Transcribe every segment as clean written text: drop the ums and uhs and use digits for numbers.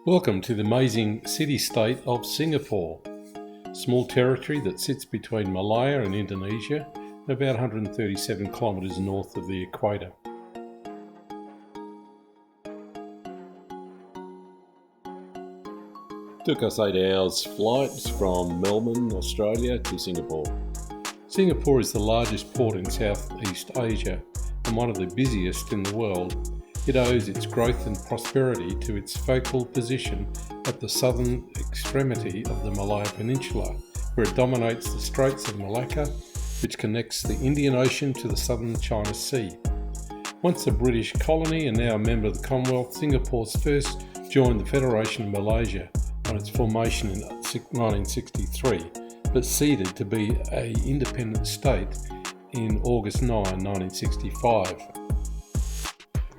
Welcome to the amazing city-state of Singapore, small territory that sits between Malaya and Indonesia, about 137 kilometres north of the equator. Took us 8 hours flight from Melbourne, Australia to Singapore. Singapore is the largest port in Southeast Asia and one of the busiest in the world. It owes its growth and prosperity to its focal position at the southern extremity of the Malaya Peninsula, where it dominates the Straits of Malacca, which connects the Indian Ocean to the southern China Sea. Once a British colony and now a member of the Commonwealth, Singapore first joined the Federation of Malaysia on its formation in 1963, but ceded to be an independent state in August 9, 1965.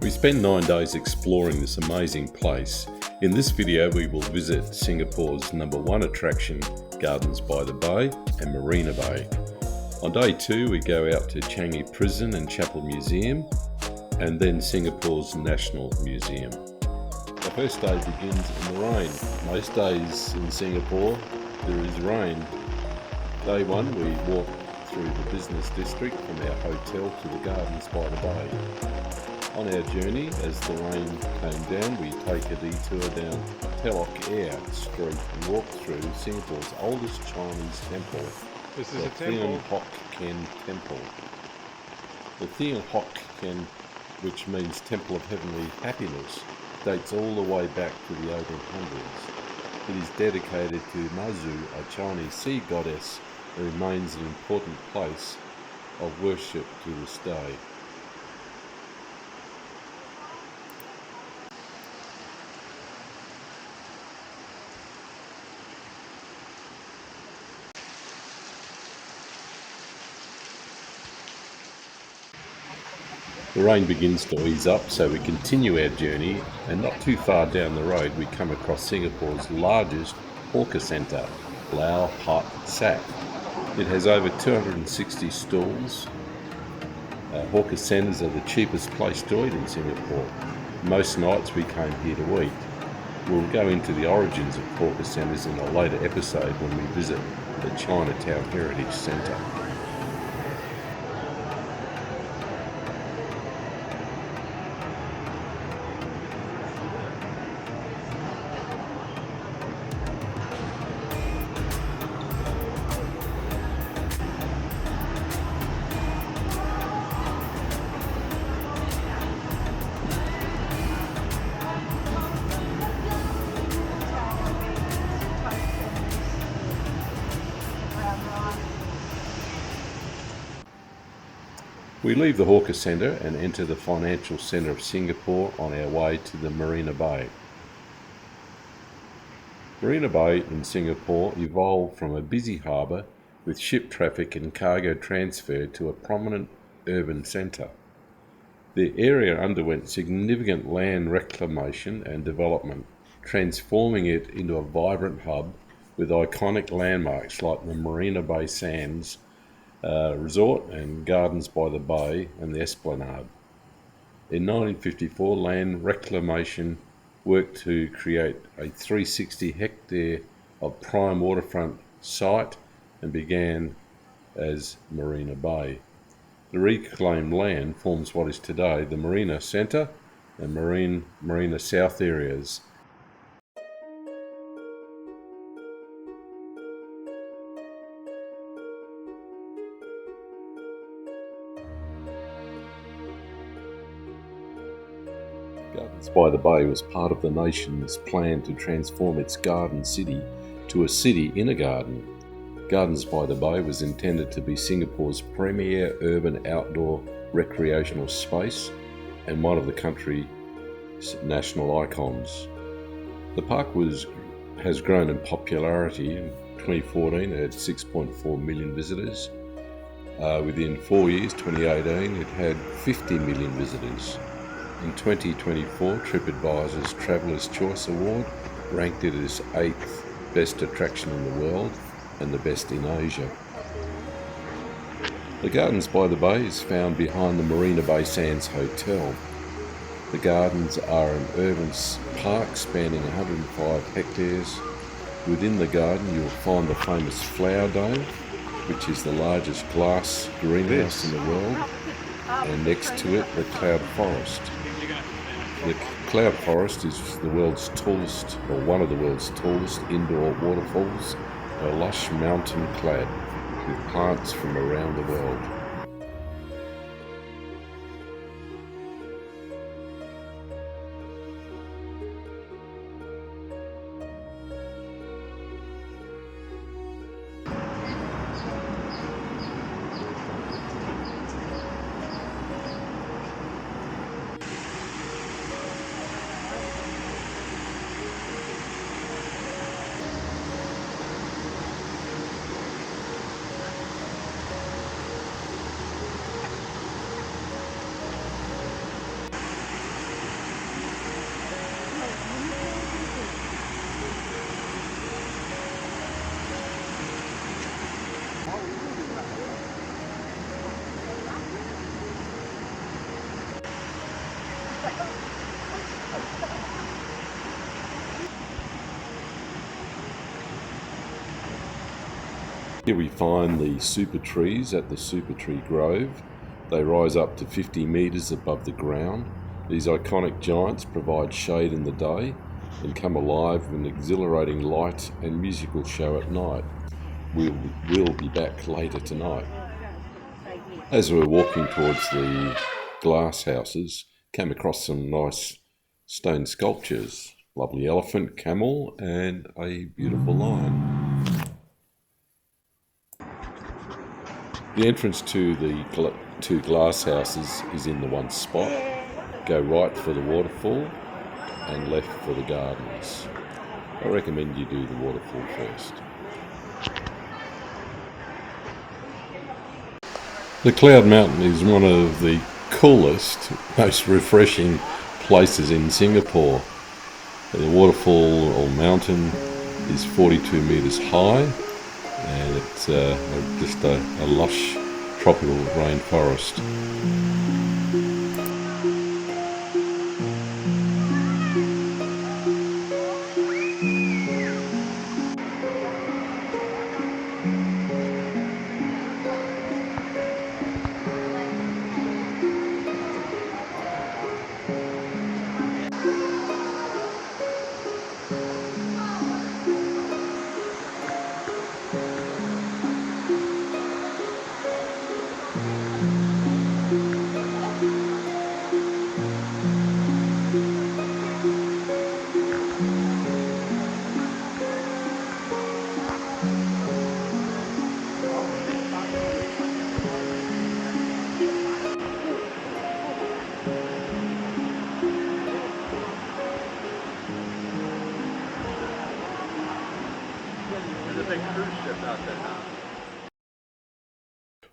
We spent 9 days exploring this amazing place. In this video we will visit Singapore's number one attraction, Gardens by the Bay and Marina Bay. On day 2 we go out to Changi Prison and Chapel Museum and then Singapore's National Museum. The first day begins in the rain. Most days in Singapore there is rain. Day 1 we walk through the business district from our hotel to the Gardens by the Bay. On our journey, as the rain came down, we take a detour down Telok Air Street and walk through Singapore's oldest Chinese temple, This is the a temple. Thian Hock Ken Temple. The Thian Hock Ken, which means Temple of Heavenly Happiness, dates all the way back to the 1800s. It is dedicated to Mazu, a Chinese sea goddess, and remains an important place of worship to this day. The rain begins to ease up, so we continue our journey, and not too far down the road we come across Singapore's largest hawker centre, Lau Pat Sat. It has over 260 stalls. Hawker centres are the cheapest place to eat in Singapore. Most nights we came here to eat. We'll go into the origins of hawker centres in a later episode when we visit the Chinatown Heritage Centre. We leave the hawker centre and enter the financial centre of Singapore on our way to the Marina Bay. Marina Bay in Singapore evolved from a busy harbour with ship traffic and cargo transfer to a prominent urban centre. The area underwent significant land reclamation and development, transforming it into a vibrant hub with iconic landmarks like the Marina Bay Sands Resort and Gardens by the Bay and the Esplanade. In 1954, land reclamation worked to create a 360 hectare of prime waterfront site and began as Marina Bay. The reclaimed land forms what is today the Marina Centre and Marina South areas. Gardens by the Bay was part of the nation's plan to transform its garden city to a city in a garden. Gardens by the Bay was intended to be Singapore's premier urban outdoor recreational space and one of the country's national icons. The park has grown in popularity. In 2014 it had 6.4 million visitors. Within 4 years, 2018, it had 50 million visitors. In 2024, TripAdvisor's Traveller's Choice Award ranked it as 8th best attraction in the world and the best in Asia. The Gardens by the Bay is found behind the Marina Bay Sands Hotel. The gardens are an urban park spanning 105 hectares. Within the garden you will find the famous Flower Dome, which is the largest glass greenhouse in the world, and next to it the Cloud Forest. The Cloud Forest is the world's tallest, or one of the world's tallest indoor waterfalls, a lush mountain clad with plants from around the world. Here we find the super trees at the Super Tree Grove. They rise up to 50 metres above the ground. These iconic giants provide shade in the day and come alive with an exhilarating light and musical show at night. We'll be back later tonight. As we're walking towards the glass houses, came across some nice stone sculptures. Lovely elephant, camel and a beautiful lion. The entrance to the two glass houses is in the one spot. Go right for the waterfall and left for the gardens. I recommend you do the waterfall first. The Cloud Mountain is one of the coolest, most refreshing places in Singapore. The waterfall or mountain is 42 metres high, and it's just a lush tropical rainforest.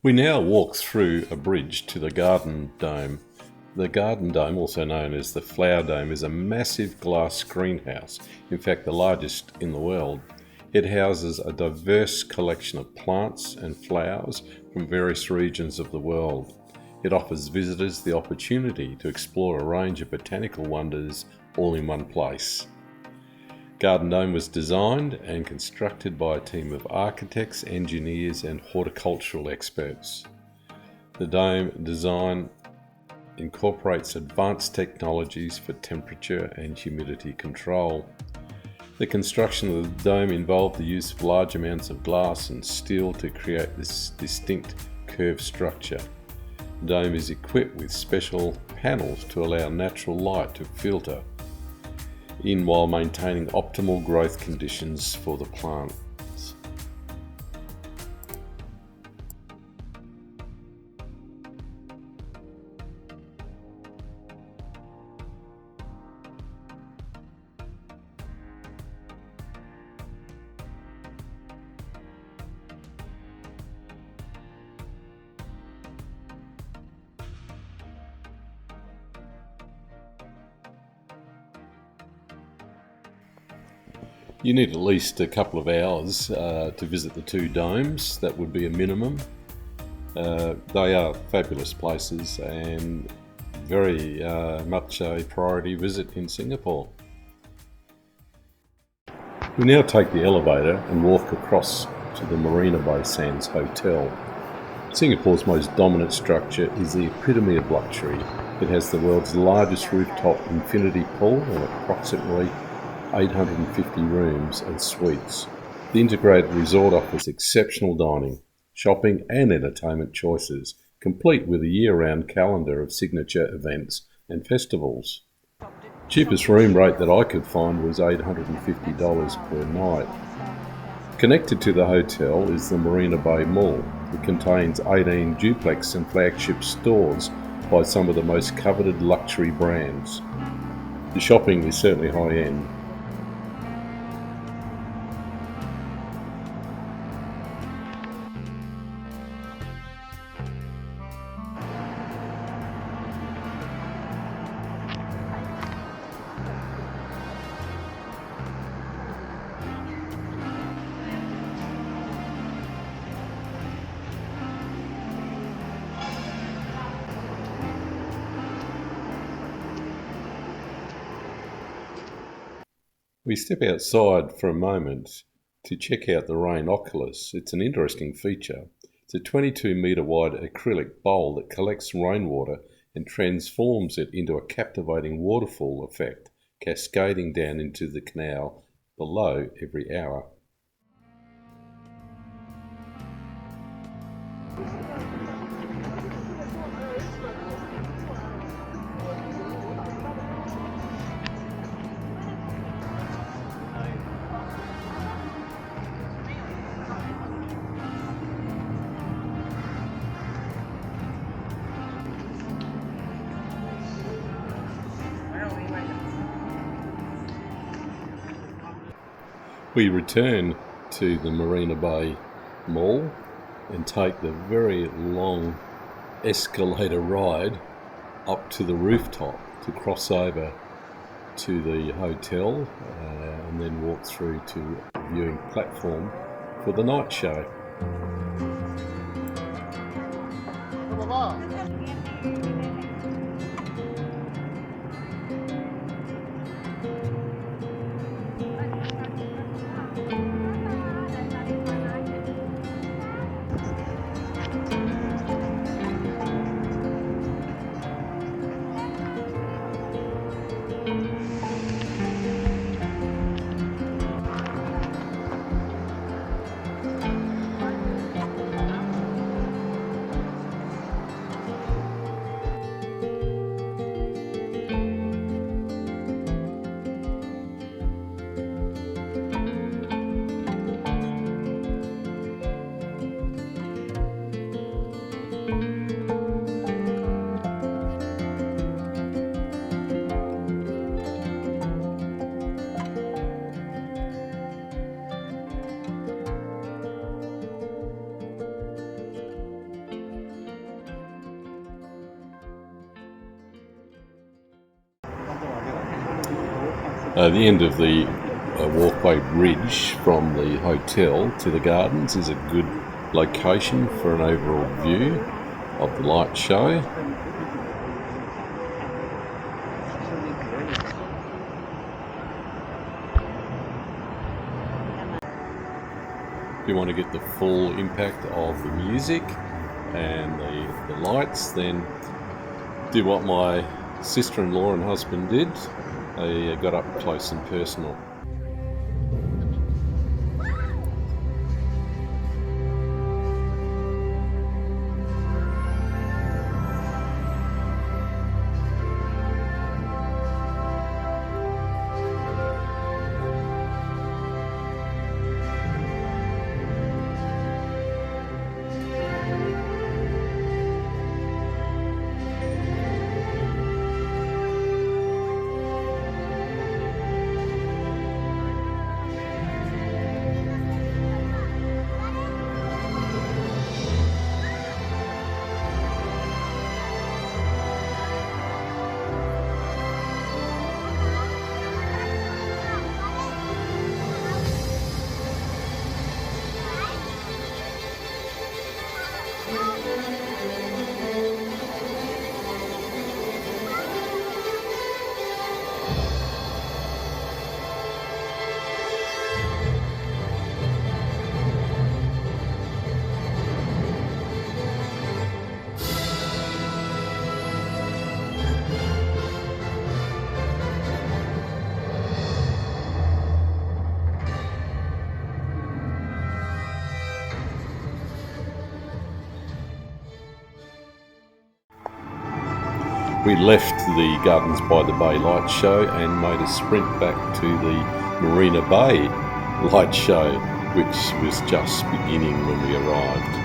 We now walk through a bridge to the Garden Dome. The Garden Dome, also known as the Flower Dome, is a massive glass greenhouse, in fact the largest in the world. It houses a diverse collection of plants and flowers from various regions of the world. It offers visitors the opportunity to explore a range of botanical wonders all in one place. Garden Dome was designed and constructed by a team of architects, engineers and horticultural experts. The dome design incorporates advanced technologies for temperature and humidity control. The construction of the dome involved the use of large amounts of glass and steel to create this distinct curved structure. The dome is equipped with special panels to allow natural light to filter in while maintaining optimal growth conditions for the plants. You need at least a couple of hours to visit the two domes. That would be a minimum. They are fabulous places, and Very much a priority visit in Singapore. We now take the elevator and walk across to the Marina Bay Sands Hotel. Singapore's most dominant structure is the epitome of luxury. It has the world's largest rooftop infinity pool and approximately 850 rooms and suites. The integrated resort offers exceptional dining, shopping and entertainment choices, complete with a year-round calendar of signature events and festivals. Cheapest room rate that I could find was $850 per night. Connected to the hotel is the Marina Bay Mall. It contains 18 duplex and flagship stores by some of the most coveted luxury brands. The shopping is certainly high-end. We step outside for a moment to check out the rain oculus. It's an interesting feature. It's a 22-metre wide acrylic bowl that collects rainwater and transforms it into a captivating waterfall effect, cascading down into the canal below every hour. We return to the Marina Bay Mall and take the very long escalator ride up to the rooftop to cross over to the hotel and then walk through to the viewing platform for the night show. The end of the walkway bridge from the hotel to the gardens is a good location for an overall view of the light show. If you want to get the full impact of the music and the lights, then do what my sister-in-law and husband did. They got up close and personal. We left the Gardens by the Bay light show and made a sprint back to the Marina Bay light show, which was just beginning when we arrived.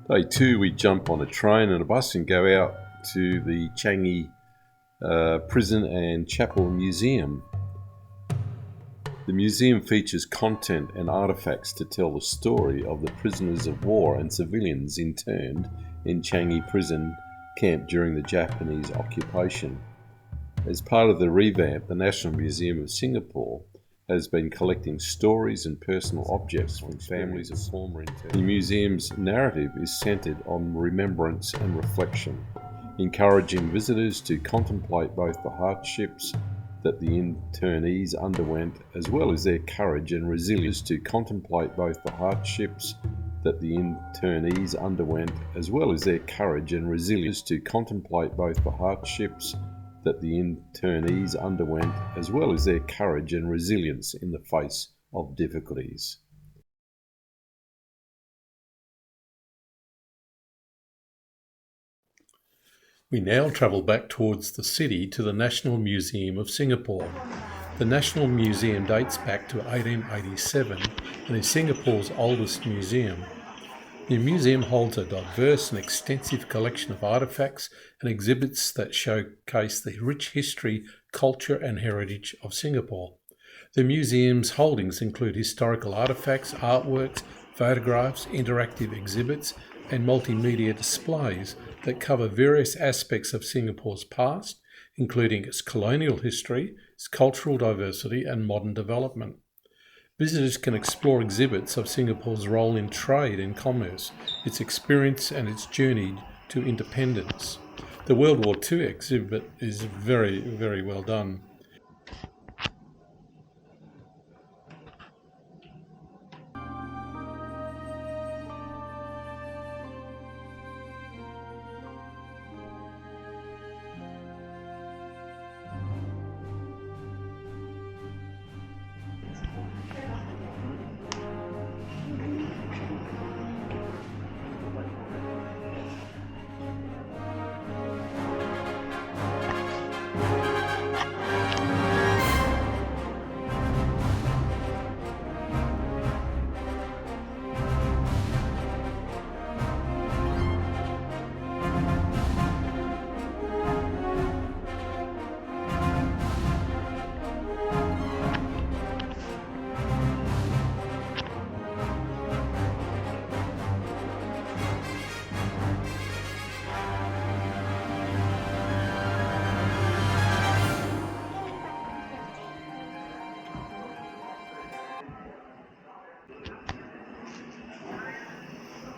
Day 2, we jump on a train and a bus and go out to the Changi Prison and Chapel Museum. The museum features content and artefacts to tell the story of the prisoners of war and civilians interned in Changi Prison Camp during the Japanese occupation. As part of the revamp, the National Museum of Singapore has been collecting stories and personal objects from families of former internees. The museum's narrative is centered on remembrance and reflection, encouraging visitors to contemplate both the hardships that the internees underwent as well as their courage and resilience in the face of difficulties. We now travel back towards the city to the National Museum of Singapore. The National Museum dates back to 1887 and is Singapore's oldest museum. The museum holds a diverse and extensive collection of artefacts and exhibits that showcase the rich history, culture and heritage of Singapore. The museum's holdings include historical artefacts, artworks, photographs, interactive exhibits and multimedia displays that cover various aspects of Singapore's past, including its colonial history, its cultural diversity and modern development. Visitors can explore exhibits of Singapore's role in trade and commerce, its experience and its journey to independence. The World War II exhibit is very, very well done.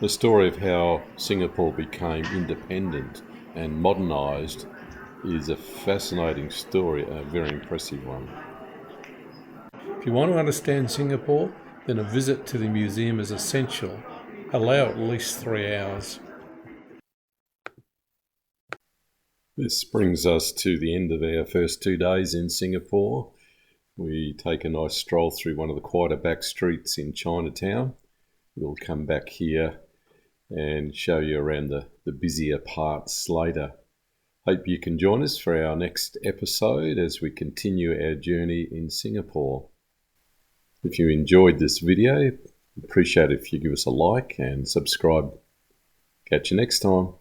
The story of how Singapore became independent and modernised is a fascinating story, a very impressive one. If you want to understand Singapore, then a visit to the museum is essential. Allow at least 3 hours. This brings us to the end of our first 2 days in Singapore. We take a nice stroll through one of the quieter back streets in Chinatown. We'll come back here and show you around the busier parts later. Hope you can join us for our next episode as we continue our journey in Singapore. If you enjoyed this video, appreciate it if you give us a like and subscribe. Catch you next time.